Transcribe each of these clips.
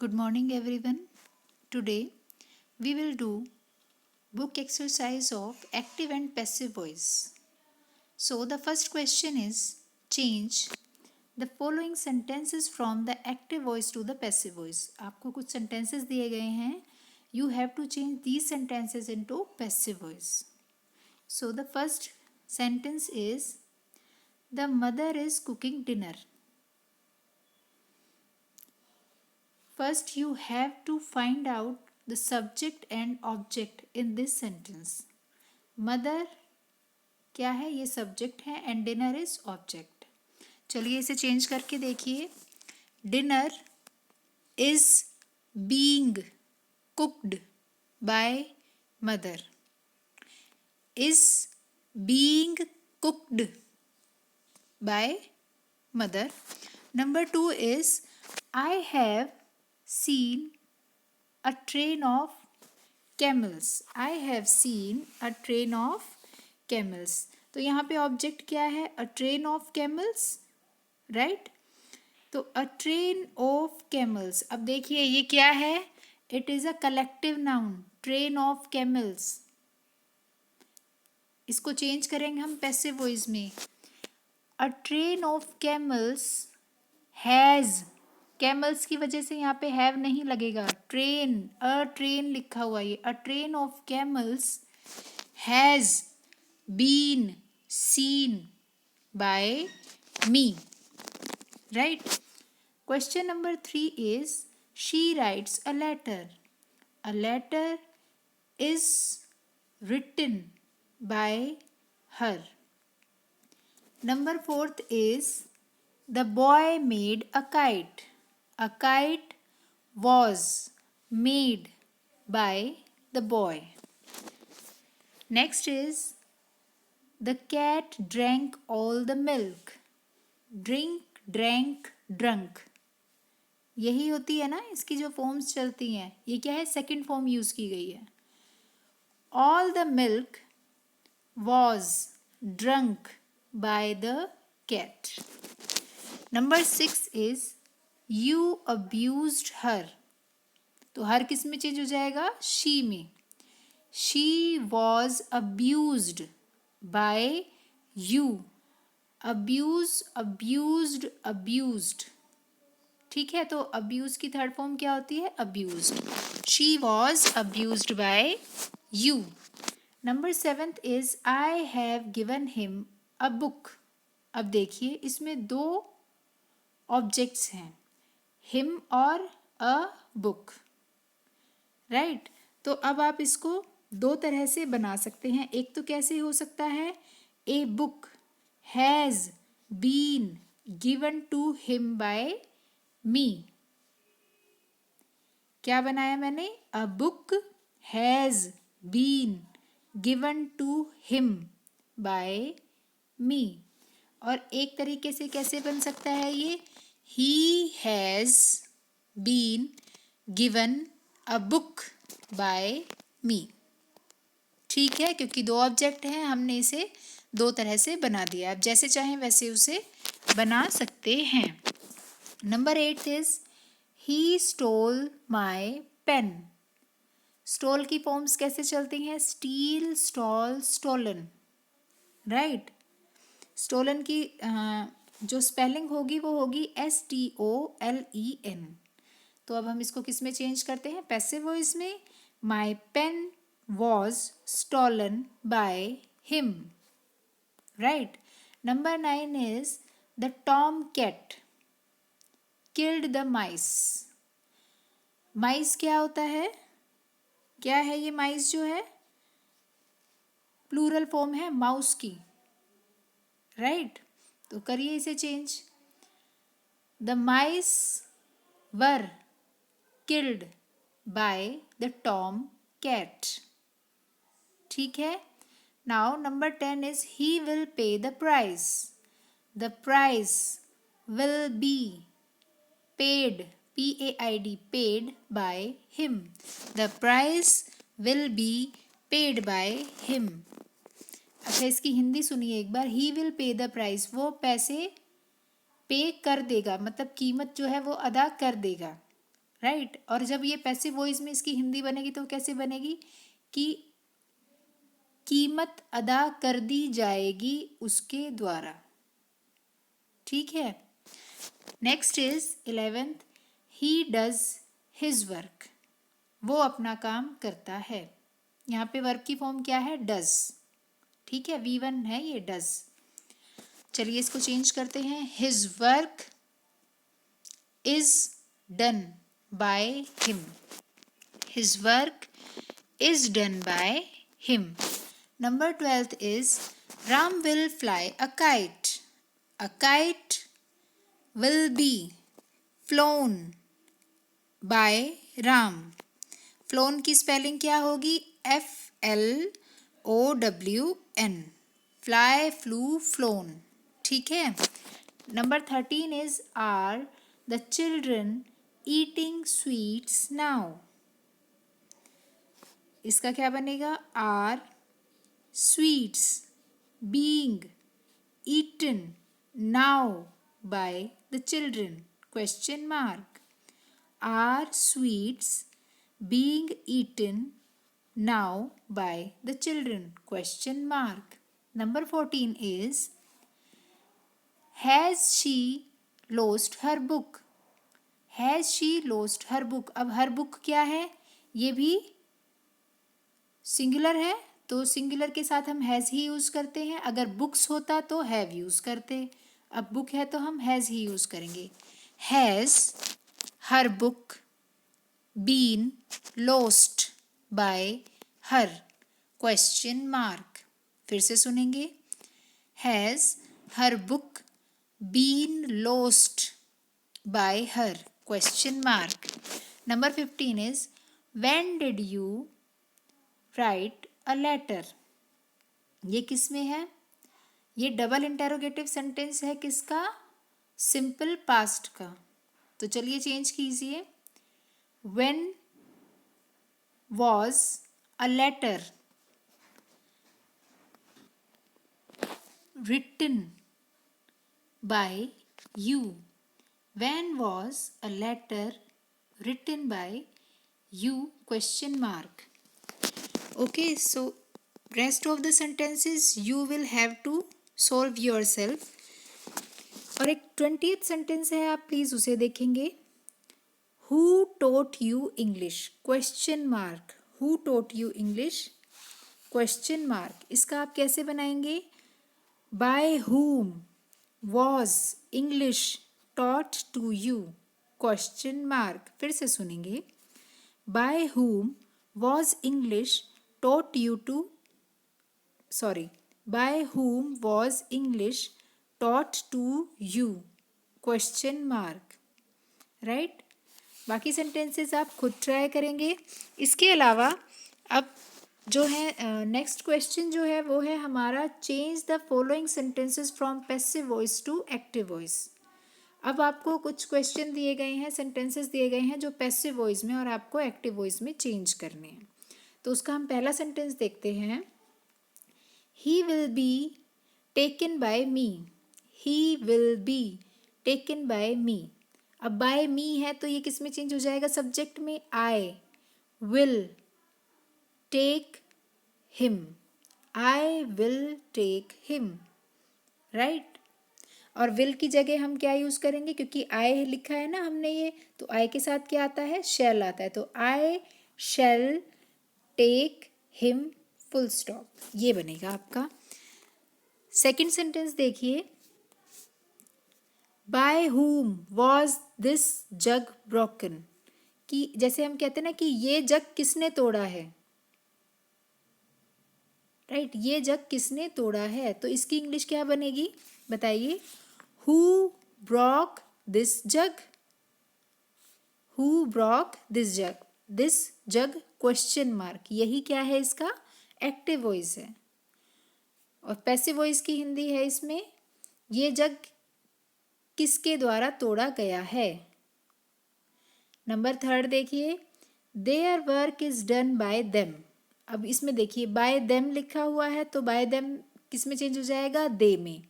Good morning, everyone. Today we will do book exercise of active and passive voice. So, the first question is change the following sentences from the active voice to the passive voice. आपको कुछ sentences दिए गए हैं. You have to change these sentences into passive voice. So, the first sentence is the mother is cooking dinner. First, you have to find out the subject and object in this sentence. Mother क्या है, ये subject है and dinner is object. चलिए इसे change करके देखिए. Dinner is being cooked by mother. Is being cooked by mother. Number 2 is I have seen a train of camels. I have seen a train of camels. तो यहाँ पे object क्या है? A train of camels, right? तो a train of camels. अब देखिए ये क्या है? It is a collective noun. Train of camels. इसको चेंज करेंगे हम पैसिव वॉइस में. A train of camels has. Camels की वजह से यहाँ पे हैव नहीं लगेगा. ट्रेन, अ ट्रेन लिखा हुआ है. A train of camels has been seen by me. Right. Question number 3 is she writes a letter. A letter is written by her. Number 4 is the boy made a kite. A kite was made by the boy. Next is the cat drank all the milk. Drink, drank, drunk. यही होती है ना इसकी जो forms चलती हैं. ये क्या है? सेकंड फॉर्म यूज की गई है. All the milk was drunk by the cat. Number 6 is you abused her. तो हर किस में चेंज हो जाएगा? she में. she was abused by you. abuse, abused, abused. ठीक है. तो abuse की थर्ड फॉर्म क्या होती है? abused. she was abused by you. Number 7 is I have given him a book. अब देखिए इसमें दो ऑब्जेक्ट्स हैं, हिम और अ बुक. राइट. तो अब आप इसको दो तरह से बना सकते हैं. एक तो कैसे हो सकता है? A book has been given to him by me. क्या बनाया मैंने? A book has been given to him by me. और एक तरीके से कैसे बन सकता है ये? He has been given a book by me. ठीक है. क्योंकि दो ऑब्जेक्ट हैं, हमने इसे दो तरह से बना दिया. आप जैसे चाहें वैसे उसे बना सकते हैं. Number 8 is he stole my pen. Stole की फॉर्म्स कैसे चलती हैं? Steal, stole, stolen. Right. Stolen की जो स्पेलिंग होगी वो होगी STOLEN. तो अब हम इसको किस में चेंज करते हैं? पैसिव वॉइस में. My pen was stolen by him. Right. Number 9 is the Tom cat killed the mice. Mice क्या होता है? क्या है ये माइस जो है? प्लूरल फॉर्म है माउस की. राइट. तो करिए इसे change. The mice were killed by the Tom cat. ठीक है. Now number 10 is he will pay the price. The price will be paid, PAID, paid by him. The price will be paid by him. अच्छा इसकी हिंदी सुनिए एक बार. He will pay the price, वो पैसे पे कर देगा, मतलब कीमत जो है वो अदा कर देगा. राइट। और जब ये पैसिव वॉइस में इसकी हिंदी बनेगी तो कैसे बनेगी कि कीमत अदा कर दी जाएगी उसके द्वारा। ठीक है। Next is 11th, he does his work. वो अपना काम करता है। यहाँ पे वर्क की फॉर्म क्या है, डज। ठीक है, V1 है ये, डज। चलिए इसको चेंज करते हैं, his work is done by him. His work is done by him. Number 12th is Ram will fly a kite. A kite will be flown by Ram. Flown की spelling क्या होगी, FLOWN। Fly, flew, flown। ठीक है। Number 13 is Are the children eating sweets now? इसका क्या बनेगा, Are sweets being eaten now by the children? Question mark. Are sweets being eaten now by the children? Question mark. Number 14 is Has she lost her book? Has she lost her book? अब her book क्या है, ये भी singular है तो singular के साथ हम हैज़ ही यूज़ करते हैं। अगर बुक्स होता तो हैव यूज़ करते। अब बुक है तो हम हैज़ ही यूज़ करेंगे। Has her book been lost by her? Question mark. फिर से सुनेंगे, has her book been lost by her? Question mark. Number 15 is when did you write a letter? ये किस में है, ये डबल इंटेरोगेटिव सेंटेंस है किसका, सिंपल पास्ट का। तो चलिए चेंज कीजिए, when was a letter written by you? When was a letter written by you? Question mark. Okay, so rest of the sentences you will have to solve yourself. और एक 20th sentence है, आप please उसे देखेंगे। Who taught you English? Question mark. Who taught you English? Question mark. इसका आप कैसे बनाएंगे, by whom was English taught to you? Question mark. फिर से सुनेंगे, by whom was English taught you to, sorry, by whom was English taught to you? Question mark. Right? बाकी sentences आप खुद ट्राई करेंगे। इसके अलावा अब जो है नेक्स्ट क्वेश्चन जो है वो है हमारा, change the following sentences from passive voice to active voice. अब आपको कुछ क्वेश्चन दिए गए हैं, सेंटेंसेस दिए गए हैं जो पैसिव वॉइस में और आपको एक्टिव वॉइस में चेंज करने हैं। तो उसका हम पहला सेंटेंस देखते हैं, he will be taken by me. He will be taken by me. अब बाय मी है तो ये किस में चेंज हो जाएगा, सब्जेक्ट में, I will take him. I will take him. Right. और विल की जगह हम क्या यूज करेंगे, क्योंकि आई लिखा है ना हमने ये, तो आई के साथ क्या आता है, शैल आता है। तो I shall take him, full stop, ये बनेगा आपका। सेकंड सेंटेंस देखिए, by whom was this jug broken. कि जैसे हम कहते हैं ना कि ये जग किसने तोड़ा है, राइट, ये जग किसने तोड़ा है, तो इसकी इंग्लिश क्या बनेगी बताइए, who Brock this jug. Who Brock this jug, this jug question mark, यही क्या है इसका एक्टिव वॉइस है। और पैसिव वॉइस की हिंदी है इसमें, ये जग किसके द्वारा तोड़ा गया है। नंबर 3 देखिए, their work is done by them. अब इसमें देखिए बाय देम लिखा हुआ है तो बाय देम किस में चेंज हो जाएगा, दे में।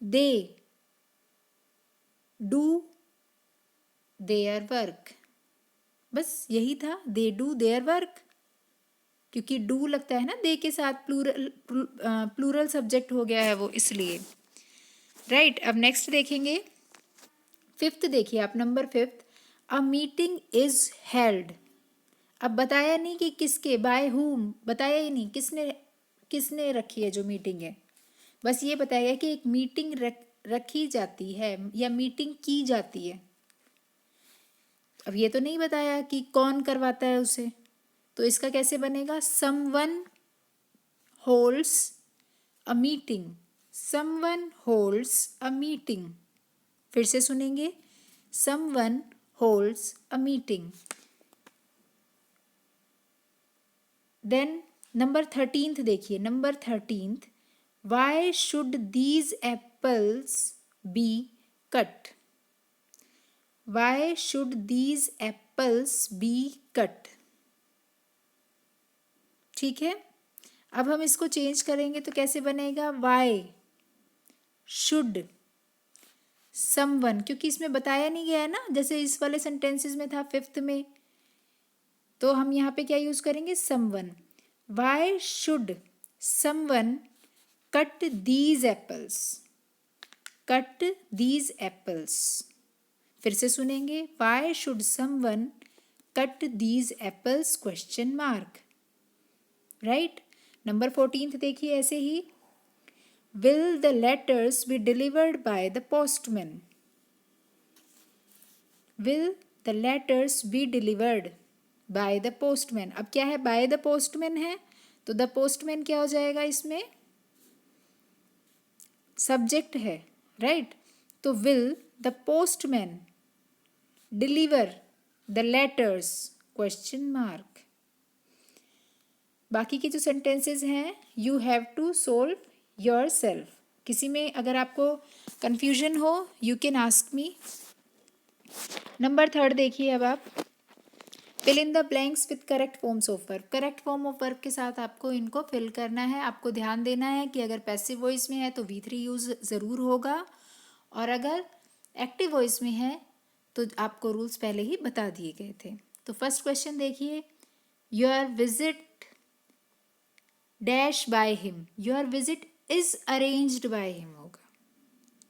They do their work. बस यही था, दे डू देयर वर्क, क्योंकि डू लगता है ना दे के साथ, प्लूरल सब्जेक्ट हो गया है वो, इसलिए। राइट, अब नेक्स्ट देखेंगे, फिफ्थ देखिए आप, number fifth, a meeting is held. अब बताया नहीं कि किसके, बाय हुम, बताया ही नहीं किसने किसने रखी है जो मीटिंग है, बस ये बताया गया कि एक मीटिंग रखी जाती है या मीटिंग की जाती है। अब ये तो नहीं बताया कि कौन करवाता है उसे, तो इसका कैसे बनेगा, someone holds a meeting, someone holds a meeting. फिर से सुनेंगे, someone holds a meeting. Then number 13th देखिए, number 13th, why should these apples be cut, why should these apples be cut. ठीक है, अब हम इसको चेंज करेंगे तो कैसे बनेगा, वाई शुड समवन, क्योंकि इसमें बताया नहीं गया है ना, जैसे इस वाले सेंटेंसेस में था फिफ्थ में, तो हम यहाँ पे क्या यूज करेंगे, someone. Why should someone cut these apples, cut these apples. फिर से सुनेंगे, why should someone cut these apples, question mark. Right, number 14th देखिए ऐसे ही, will the letters be delivered by the postman, will the letters be delivered by the postman. अब क्या है, bye the postman है, तो द पोस्टमैन क्या हो जाएगा, इसमें सब्जेक्ट है। राइट, तो will the postman deliver the letters, question mark. बाकी के जो सेंटेंसेस हैं, you have to solve yourself. किसी में अगर आपको कंफ्यूजन हो, you can ask me. Number 3 देखिए अब आप, fill in the blanks with correct forms of verb. Correct form of verb के साथ आपको इनको फिल करना है। आपको ध्यान देना है कि अगर पैसिव वॉइस में है तो V3 यूज ज़रूर होगा, और अगर एक्टिव वॉइस में है तो आपको रूल्स पहले ही बता दिए गए थे। तो फर्स्ट क्वेश्चन देखिए, your visit dash by him, your visit is arranged by him होगा,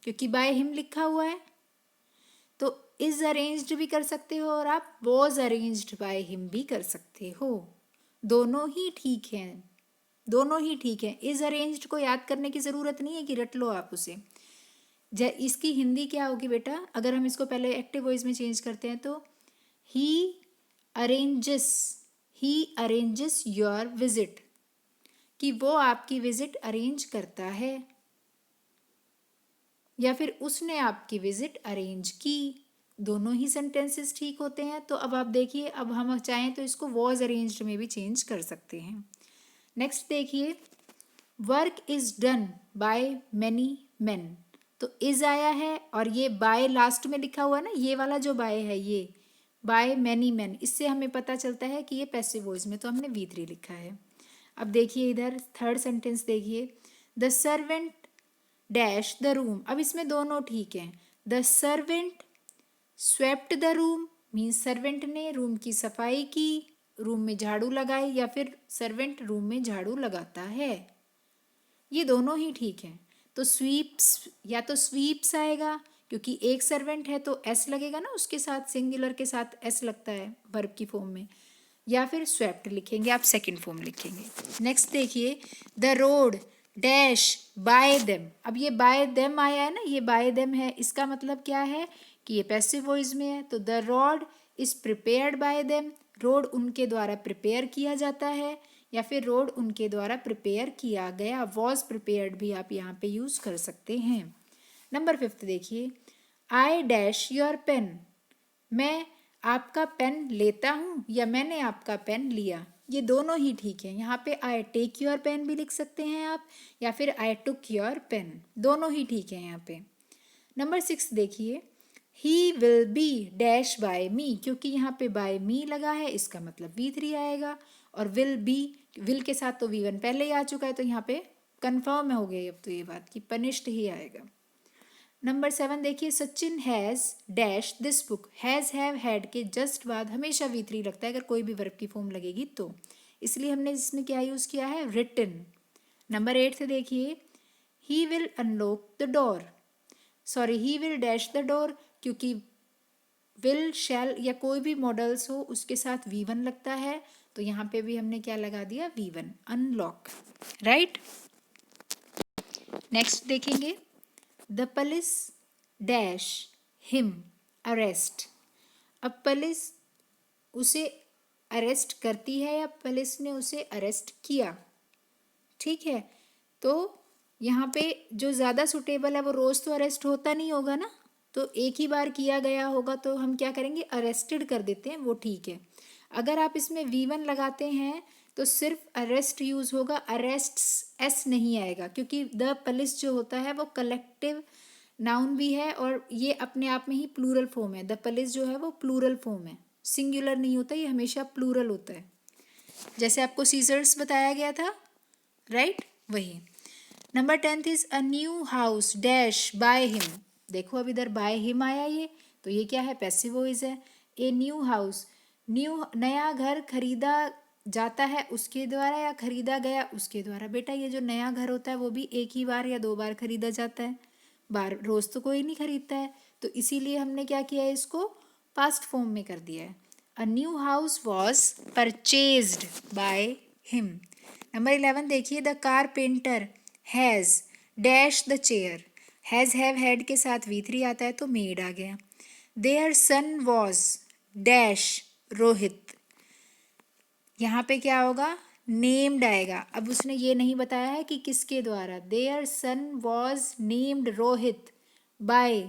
क्योंकि बाय हिम लिखा हुआ है, तो इज अरेंज्ड भी कर सकते हो और आप वॉज अरेंज्ड बाय हिम भी कर सकते हो, दोनों ही ठीक हैं, दोनों ही ठीक है। इज अरेंज्ड को याद करने की ज़रूरत नहीं है कि रट लो आप उसे। इसकी हिंदी क्या होगी बेटा, अगर हम इसको पहले एक्टिव वॉइस में चेंज करते हैं तो he arranges, he arranges your visit, कि वो आपकी विजिट अरेंज करता है, या फिर उसने आपकी विजिट अरेंज की, दोनों ही सेंटेंसेस ठीक होते हैं। तो अब आप देखिए, अब हम चाहें तो इसको वॉज अरेंज्ड में भी चेंज कर सकते हैं। नेक्स्ट देखिए, work is done by many main, तो इज आया है और ये बाय लास्ट में लिखा हुआ है ना, ये वाला जो बाय है ये बाय मैनी मेन, इससे हमें पता चलता है कि ये पैसिव वॉइस में, तो हमने V3 लिखा है। अब देखिए इधर थर्ड सेंटेंस देखिए, the servant dash the room. अब इसमें दोनों ठीक हैं, the servant swept the room means servant ने रूम की सफाई की, रूम में झाड़ू लगाई, या फिर सर्वेंट रूम में झाड़ू लगाता है, ये दोनों ही ठीक हैं। तो स्वीप्स या तो स्वीप्स आएगा, क्योंकि एक सर्वेंट है तो एस लगेगा ना उसके साथ, सिंगुलर के साथ एस लगता है वर्ब की फॉर्म में, या फिर स्वेप्ट लिखेंगे आप, सेकंड फॉर्म लिखेंगे। नेक्स्ट देखिए, the road dash by them. अब ये बाय देम आया है ना, ये बाय देम है, इसका मतलब क्या है कि ये पैसिव वॉइस में है, तो the road is prepared by them, road उनके द्वारा प्रिपेयर किया जाता है, या फिर रोड उनके द्वारा प्रिपेयर किया गया, वॉज प्रिपेयर्ड भी आप यहाँ पे यूज कर सकते हैं। नंबर 5 देखिए, आई डैश योर पेन, मैं आपका पेन लेता हूँ या मैंने आपका पेन लिया, ये दोनों ही ठीक है। यहाँ पे आई टेक योर पेन भी लिख सकते हैं आप, या फिर आई टुक योर पेन, दोनों ही ठीक है यहाँ पे। नंबर 6 देखिए, he will be dash by me, क्योंकि यहाँ पे बाय मी लगा है, इसका मतलब V3 आएगा, और विल बी, विल के साथ तो V1 पहले ही आ चुका है, तो यहाँ पे कन्फर्म हो गई अब तो ये बात कि पनिश्ड ही आएगा। नंबर 7 देखिए, Sachin has dash this book. Has have had के जस्ट बाद हमेशा V3 लगता है अगर कोई भी वर्ब की फॉर्म लगेगी तो, इसलिए हमने इसमें क्या यूज़ किया है, रिटन। नंबर 8 से देखिए, he will unlock the door, sorry he will dash the door, क्योंकि विल शैल या कोई भी मॉडल्स हो उसके साथ V1 लगता है, तो यहाँ पे भी हमने क्या लगा दिया, V1, अनलॉक, राइट। नेक्स्ट देखेंगे, the police dash him arrest. अब पुलिस उसे अरेस्ट करती है या पुलिस ने उसे अरेस्ट किया, ठीक है। तो यहाँ पे जो ज़्यादा सुटेबल है वो रोज़ तो अरेस्ट होता नहीं होगा ना, तो एक ही बार किया गया होगा, तो हम क्या करेंगे, अरेस्टेड कर देते हैं, वो ठीक है। अगर आप इसमें V1 लगाते हैं तो सिर्फ अरेस्ट यूज़ होगा, अरेस्ट एस नहीं आएगा, क्योंकि द पुलिस जो होता है वो कलेक्टिव नाउन भी है और ये अपने आप में ही प्लूरल फॉर्म है। द पुलिस जो है वो प्लूरल फॉर्म है, सिंगुलर नहीं होता, ये हमेशा प्लूरल होता है, जैसे आपको सीजर्स बताया गया था, राइट, वही। Number 10 is a new house dash by him. देखो अब इधर बाय हिम आया ये, तो ये क्या है, पैसिव वॉइस है। ए न्यू हाउस, न्यू नया घर खरीदा जाता है उसके द्वारा या खरीदा गया उसके द्वारा। बेटा ये जो नया घर होता है वो भी एक ही बार या 2 बार खरीदा जाता है, बार रोज तो कोई नहीं खरीदता है, तो इसीलिए हमने क्या किया है, इसको पास्ट फॉर्म में कर दिया है। A new house was purchased by him. Number 11 देखिए, the carpenter has dash the chair. Has have had के साथ V3 आता है तो मेड आ गया। Their son was dash Rohit. यहाँ पे क्या होगा, नेम्ड आएगा। अब उसने ये नहीं बताया है कि किसके द्वारा। Their son was named Rohit by,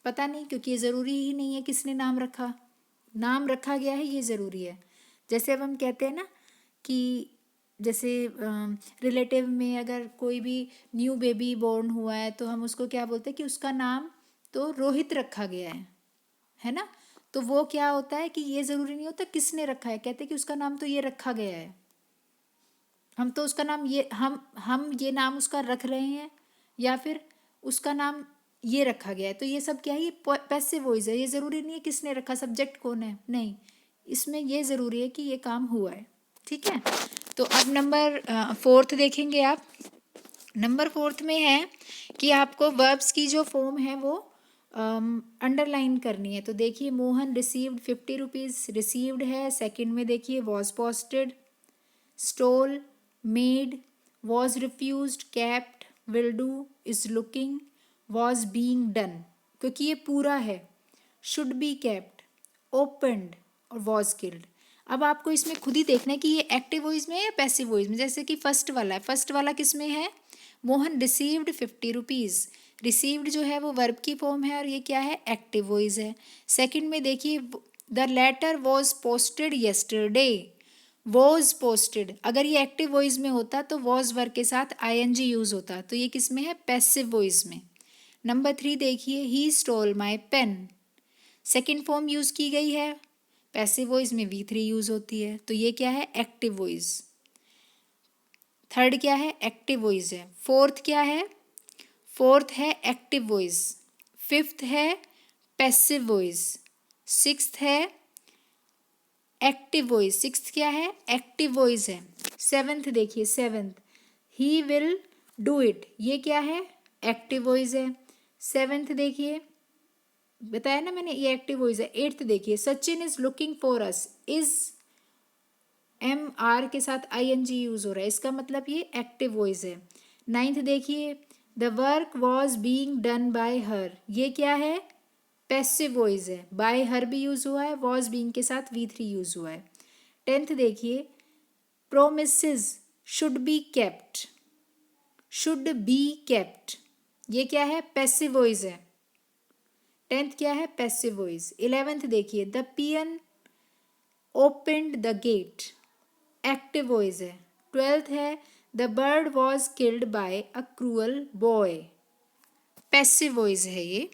पता नहीं, क्योंकि ये ज़रूरी ही नहीं है किसने नाम रखा, नाम रखा गया है ये ज़रूरी है। जैसे अब हम कहते हैं ना कि जैसे रिलेटिव में अगर कोई भी न्यू बेबी बोर्न हुआ है तो हम उसको क्या बोलते हैं कि उसका नाम तो रोहित रखा गया है ना। तो वो क्या होता है कि ये ज़रूरी नहीं होता किसने रखा है, कहते हैं कि उसका नाम तो ये रखा गया है, हम तो उसका नाम ये हम ये नाम उसका रख रहे हैं या फिर उसका नाम ये रखा गया है। तो ये सब क्या है, ये पैसिव वॉइस है, ये ज़रूरी नहीं है किसने रखा, सब्जेक्ट कौन है, नहीं, इसमें ये ज़रूरी है कि ये काम हुआ है, ठीक है। तो अब नंबर 4 देखेंगे आप। नंबर 4 में है कि आपको वर्ब्स की जो फॉर्म है वो अंडरलाइन करनी है। तो देखिए, मोहन रिसीव्ड 50 रुपीज़, रिसीव्ड है। सेकंड में देखिए, was posted, stole, made, was refused, kept, will do, is looking, was being done, क्योंकि ये पूरा है। शुड बी कैप्ट, ओपनड और वॉज किल्ड। अब आपको इसमें खुद ही देखना है कि ये एक्टिव वॉइस में है या पैसिव वॉइस में। जैसे कि फर्स्ट वाला है, फर्स्ट वाला किस में है, मोहन रिसीव्ड 50 रुपीज़। रिसीव्ड जो है वो वर्ब की फॉर्म है और ये क्या है, एक्टिव वॉइस है। सेकंड में देखिए, the letter was posted yesterday, was posted, अगर ये एक्टिव वॉइस में होता तो वॉज वर्ब के साथ ING यूज होता, तो ये किस में है, पैसिव वॉइस में। नंबर 3 देखिए, he stole my pen, second form use की गई है, पैसिव वॉइस में V3 यूज होती है, तो ये क्या है, एक्टिव वॉइस। थर्ड क्या है, एक्टिव वॉइस है। फोर्थ क्या है, फोर्थ है एक्टिव वॉइस। फिफ्थ है पैसिव वॉइस। सिक्स्थ है एक्टिव वॉइस, सिक्स्थ क्या है, एक्टिव वॉइस है। सेवेंथ देखिए, seventh, he will do it, ये क्या है, एक्टिव वॉइस है। सेवेंथ देखिए, बताया ना मैंने, ये एक्टिव वॉइस है। एट्थ देखिए, Sachin is looking for us, is MR के साथ ING यूज हो रहा है, इसका मतलब ये एक्टिव वॉइस है। नाइन्थ देखिए, the work was being done by हर, ये क्या है, पैसिव वॉइस है। बाय हर भी यूज हुआ है, वॉज बीइंग के साथ V3 यूज हुआ है। टेंथ देखिए, promises should be kept, should be kept, ये क्या है, पैसिव वॉइस है। टेंथ क्या है, पैसिव वॉइस। 11th देखिए, the peon opened the gate, active voice है। 12th है, the bird was killed by a cruel boy, passive voice है ये।